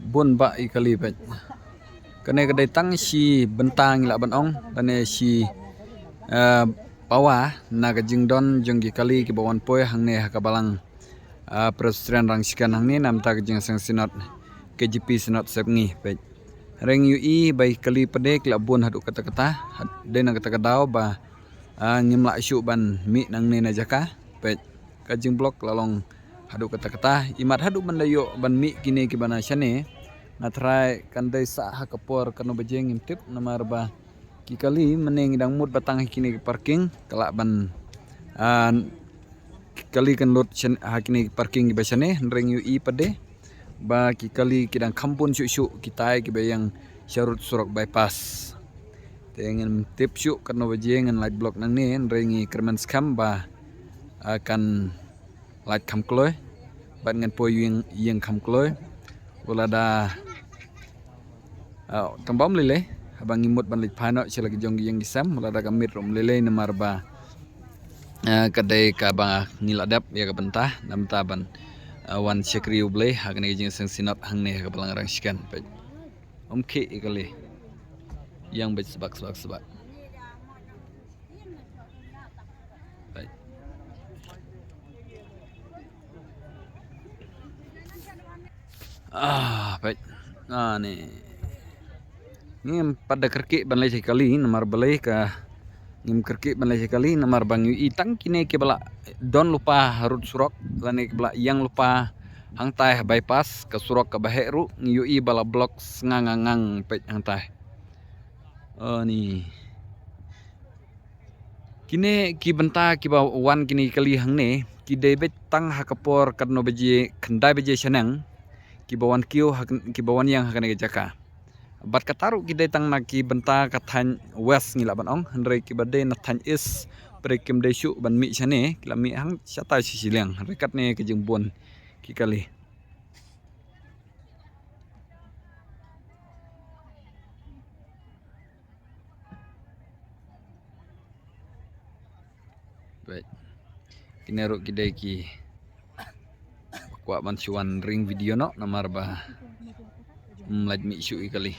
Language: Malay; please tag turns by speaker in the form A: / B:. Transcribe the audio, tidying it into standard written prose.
A: Bun ba ikali pet. Kene kedai tang si bentang ila ban ong dan si pawa na kajing don jong kali ki bawan poy hang ne hakabalang presiden rang sikan hang ni nam ta kajing sang sinot KGP sinot sepngi pet. Reng UI bai kali pedek la bun hadu kata-kata de na kata-kadau ba ngimla isu ban mi nang ne na jaka pet kajing blok lalong hadu kata-kata imat hadu bandayo ban mi kini ki bana syane na try kandai sa hakapor kanu bejeng intip namar ba kikali meneng dang mut batang kini parking kelak ban kali kan lot hakini parking ba syane reng UI pade ba kikali kidang kampun syuk kita ki bayang syarut surok bypass tengen tip syuk kanu bejeng light block nang ni rengi kerman skam ba akan light kam kloy ban ngan po yang kam kloy wala da tambam lele abang imut ban lit pano sila jong yang gisam wala da kamit rom lele namar ba kadai ka ba ngiladap ya ka bentah nam taban wan sekri ublay hakne jing sang sinot hang ne ka balang rang sikan pe omke ikali yang bet sebak baik baik ni ngim pada kerki ban lay sekali namar balay ka ngim kerki ban lay sekali namar bang UI tang kini ke bala don lupa harut surok lane ke bala yang lupa hang tai bypass ke surok ke baheru UI bala blok ngangang pet hang tai ni kini ki benta ki ba wan kini kali hang ne ki debet tang hakapor kadno beje kendai beje senang ki bawan kiu ki bawan yang hakane jaka bat kataru ki tang na ki benta kathan west ngila ban ong handre ki bade na than is prekim de syu ban mi chane kila mi hang chata sisilang rekat ne ke jengbon ki kali baik kini ro ki dai ki kwa ban chuan ring video no namar ba laj mi syu kali